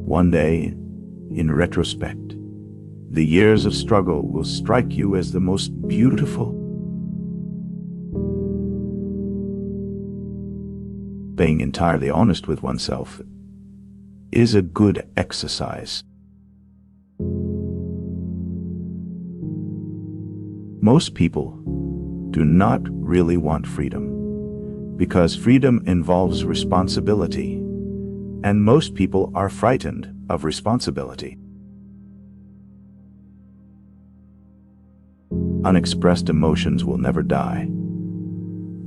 One day, in retrospect, the years of struggle will strike you as the most beautiful. Being entirely honest with oneself is a good exercise. Most people do not really want freedom, because freedom involves responsibility, and most people are frightened of responsibility. Unexpressed emotions will never die.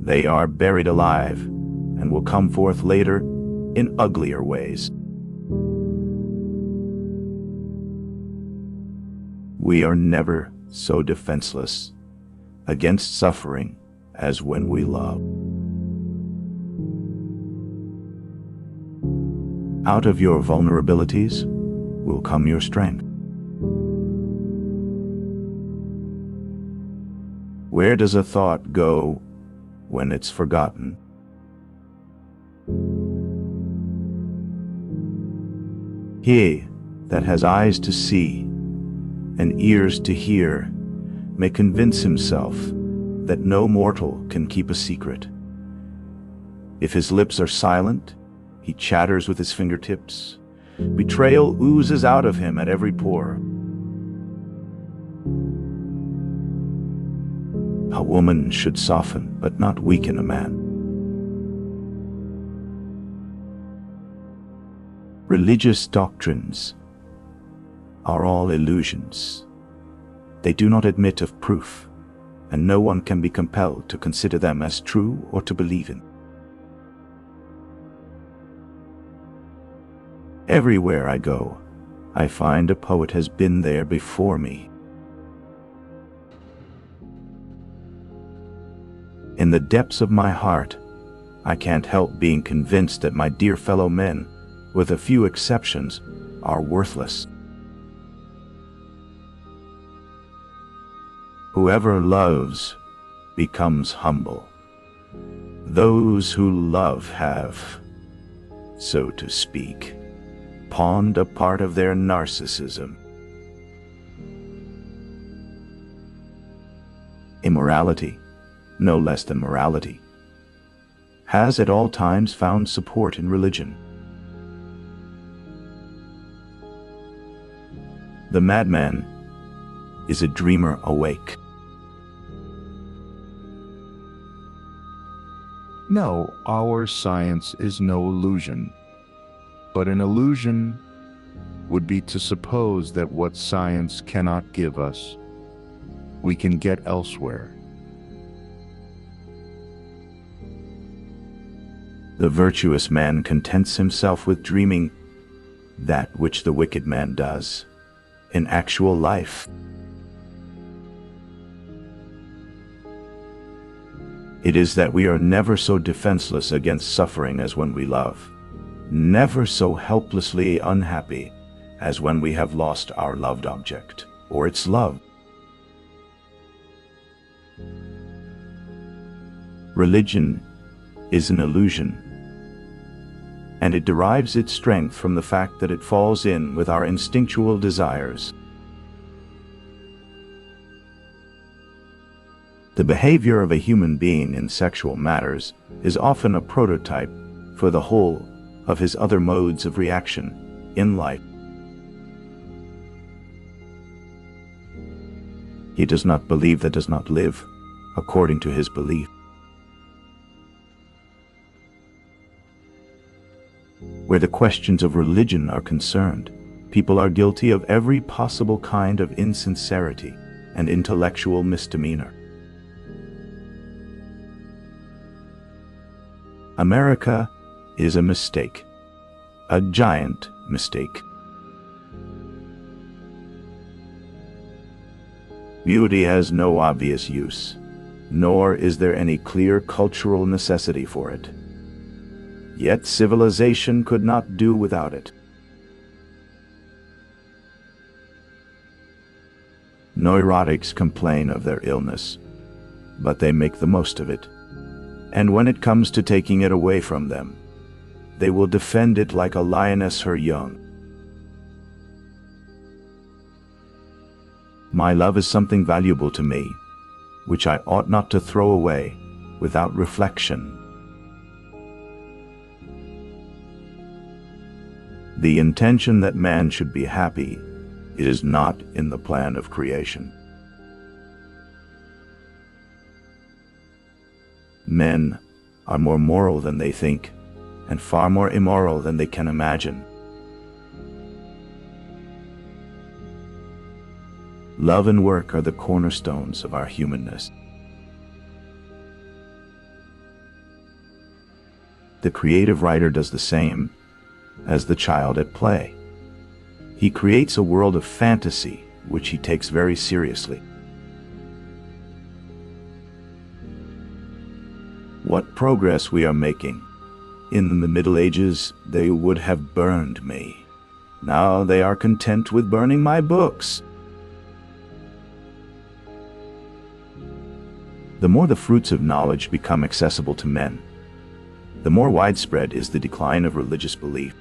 They are buried alive and will come forth later in uglier ways. We are never so defenseless against suffering as when we love. Out of your vulnerabilities will come your strength. Where does a thought go when it's forgotten? He that has eyes to see and ears to hear may convince himself that no mortal can keep a secret. If his lips are silent, he chatters with his fingertips. Betrayal oozes out of him at every pore. A woman should soften but not weaken a man. Religious doctrines are all illusions. They do not admit of proof, and no one can be compelled to consider them as true or to believe in. Everywhere I go, I find a poet has been there before me. In the depths of my heart, I can't help being convinced that my dear fellow men, with a few exceptions, are worthless. Whoever loves becomes humble. Those who love have, so to speak, pawned a part of their narcissism. Immorality, no less than morality, has at all times found support in religion. The madman is a dreamer awake. No, our science is no illusion. But an illusion would be to suppose that what science cannot give us, we can get elsewhere. The virtuous man contents himself with dreaming that which the wicked man does in actual life. It is that we are never so defenseless against suffering as when we love, never so helplessly unhappy as when we have lost our loved object or its love. Religion is an illusion, and it derives its strength from the fact that it falls in with our instinctual desires. The behavior of a human being in sexual matters is often a prototype for the whole of his other modes of reaction in life. He does not believe that does not live according to his belief. Where the questions of religion are concerned, people are guilty of every possible kind of insincerity and intellectual misdemeanor. America is a mistake, a giant mistake. Beauty has no obvious use, nor is there any clear cultural necessity for it. Yet civilization could not do without it. Neurotics complain of their illness, but they make the most of it. And when it comes to taking it away from them, they will defend it like a lioness her young. My love is something valuable to me, which I ought not to throw away without reflection. The intention that man should be happy is not in the plan of creation. Men are more moral than they think, and far more immoral than they can imagine. Love and work are the cornerstones of our humanness. The creative writer does the same as the child at play. He creates a world of fantasy which he takes very seriously. What progress we are making! In the Middle Ages, they would have burned me. Now they are content with burning my books. The more the fruits of knowledge become accessible to men, the more widespread is the decline of religious belief.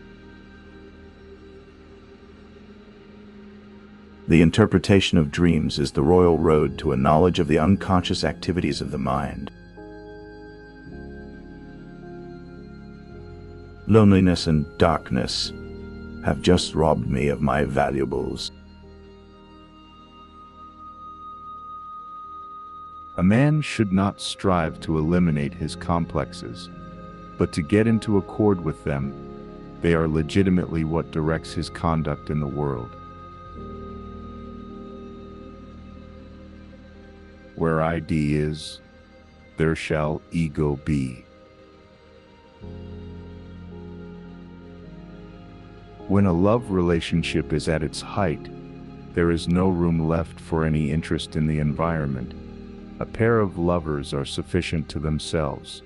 The interpretation of dreams is the royal road to a knowledge of the unconscious activities of the mind. Loneliness and darkness have just robbed me of my valuables. A man should not strive to eliminate his complexes, but to get into accord with them. They are legitimately what directs his conduct in the world. Where ID is, there shall ego be. When a love relationship is at its height, there is no room left for any interest in the environment. A pair of lovers are sufficient to themselves.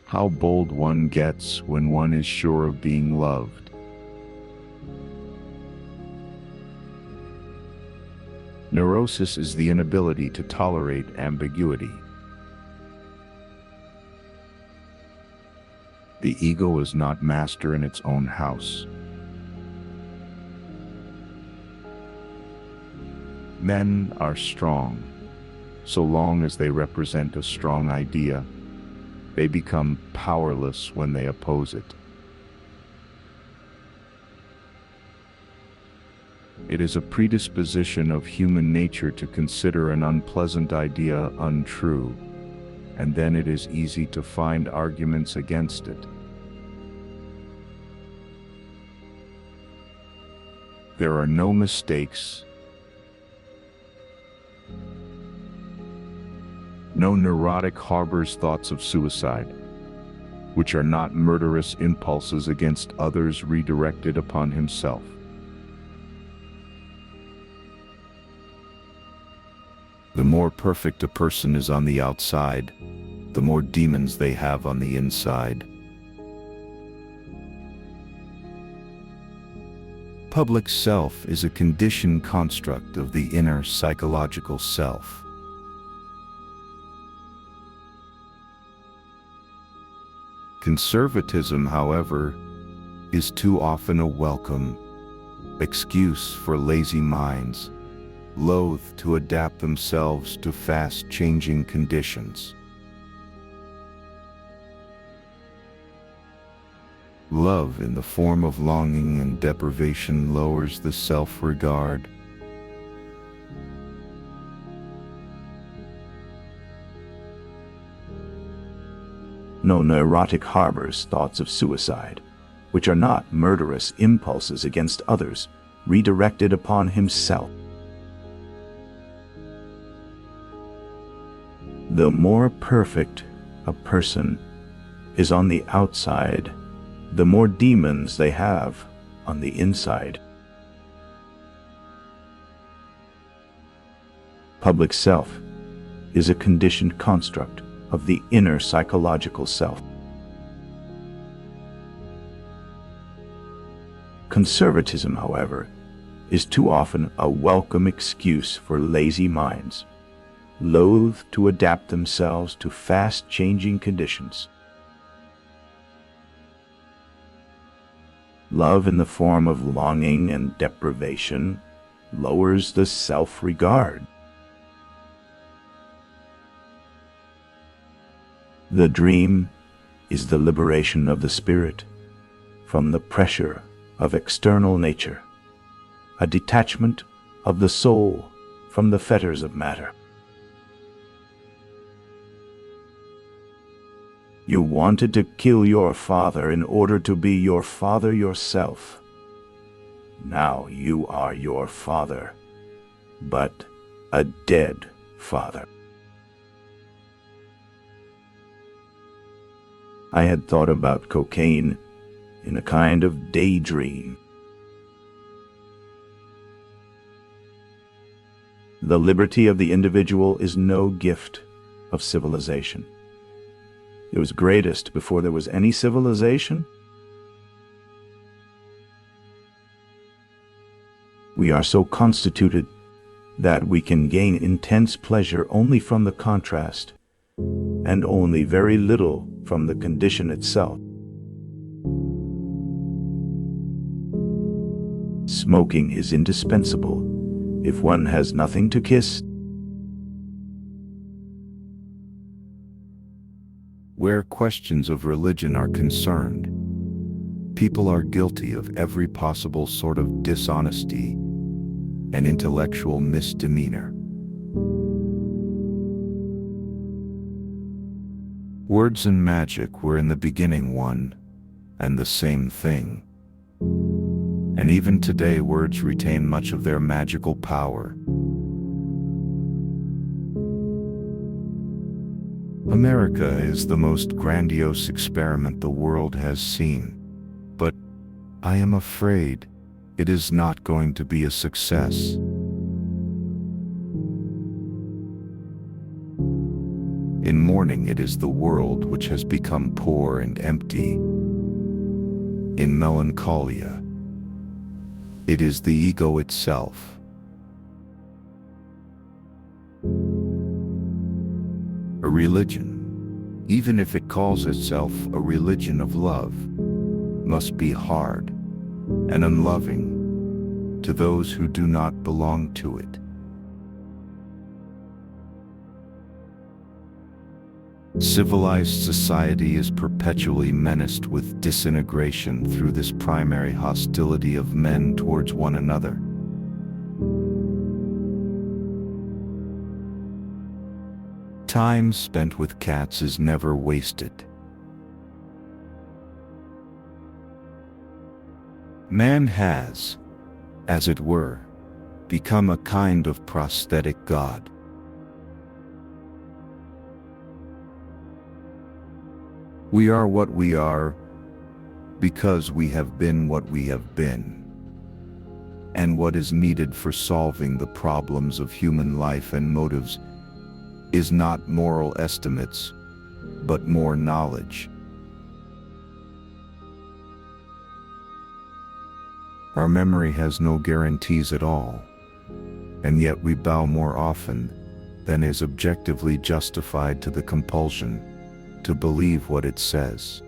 How bold one gets when one is sure of being loved. Neurosis is the inability to tolerate ambiguity. The ego is not master in its own house. Men are strong. So long as they represent a strong idea, they become powerless when they oppose it. It is a predisposition of human nature to consider an unpleasant idea untrue, and then it is easy to find arguments against it. There are no mistakes, no neurotic harbors thoughts of suicide, which are not murderous impulses against others redirected upon himself. The more perfect a person is on the outside, the more demons they have on the inside. Public self is a conditioned construct of the inner psychological self. Conservatism, however, is too often a welcome excuse for lazy minds, loath to adapt themselves to fast-changing conditions. Love in the form of longing and deprivation lowers the self-regard. No neurotic harbors thoughts of suicide, which are not murderous impulses against others, redirected upon himself. The more perfect a person is on the outside, the more demons they have on the inside. Public self is a conditioned construct of the inner psychological self. Conservatism, however, is too often a welcome excuse for lazy minds, loath to adapt themselves to fast-changing conditions. Love in the form of longing and deprivation lowers the self-regard. The dream is the liberation of the spirit from the pressure of external nature, a detachment of the soul from the fetters of matter. You wanted to kill your father in order to be your father yourself. Now you are your father, but a dead father. I had thought about cocaine in a kind of daydream. The liberty of the individual is no gift of civilization. It was greatest before there was any civilization. We are so constituted that we can gain intense pleasure only from the contrast, and only very little from the condition itself. Smoking is indispensable if one has nothing to kiss. Where questions of religion are concerned, people are guilty of every possible sort of dishonesty and intellectual misdemeanor. Words and magic were in the beginning one and the same thing. And even today words retain much of their magical power. America is the most grandiose experiment the world has seen, but I am afraid it is not going to be a success. In mourning it is the world which has become poor and empty. In melancholia, it is the ego itself. A religion, even if it calls itself a religion of love, must be hard and unloving to those who do not belong to it. Civilized society is perpetually menaced with disintegration through this primary hostility of men towards one another. Time spent with cats is never wasted. Man has, as it were, become a kind of prosthetic god. We are what we are because we have been what we have been. And what is needed for solving the problems of human life and motives is not moral estimates, but more knowledge. Our memory has no guarantees at all, and yet we bow more often than is objectively justified to the compulsion to believe what it says.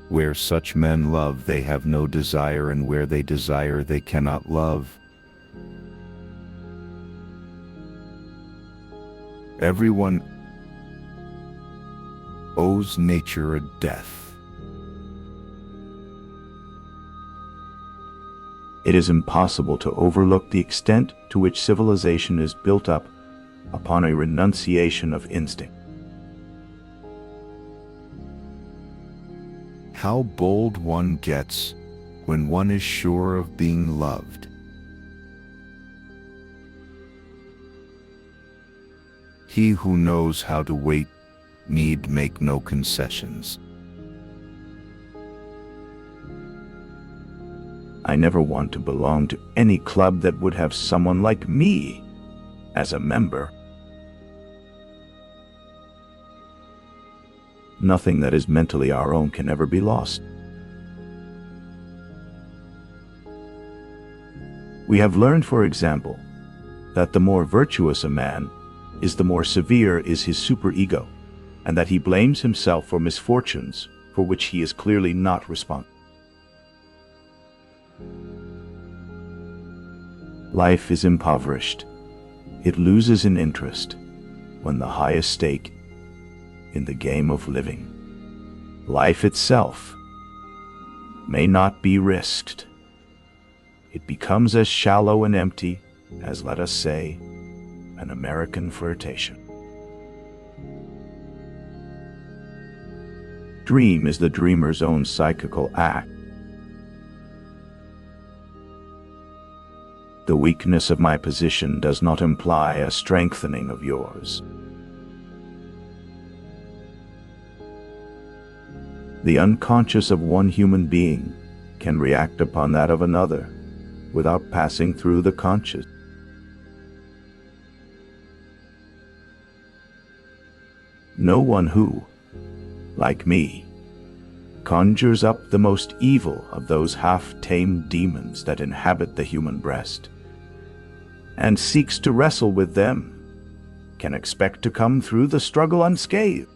Where such men love, they have no desire, and where they desire, they cannot love. Everyone owes nature a death. It is impossible to overlook the extent to which civilization is built up upon a renunciation of instinct. How bold one gets when one is sure of being loved. He who knows how to wait need make no concessions. I never want to belong to any club that would have someone like me as a member. Nothing that is mentally our own can ever be lost. We have learned, for example, that the more virtuous a man is, the more severe is his superego, and that he blames himself for misfortunes for which he is clearly not responsible. Life is impoverished. It loses in interest when the highest stake in the game of living, life itself, may not be risked. It becomes as shallow and empty as, let us say, an American flirtation. Dream is the dreamer's own psychical act. The weakness of my position does not imply a strengthening of yours. The unconscious of one human being can react upon that of another without passing through the conscious. No one who, like me, conjures up the most evil of those half-tamed demons that inhabit the human breast, and seeks to wrestle with them, can expect to come through the struggle unscathed.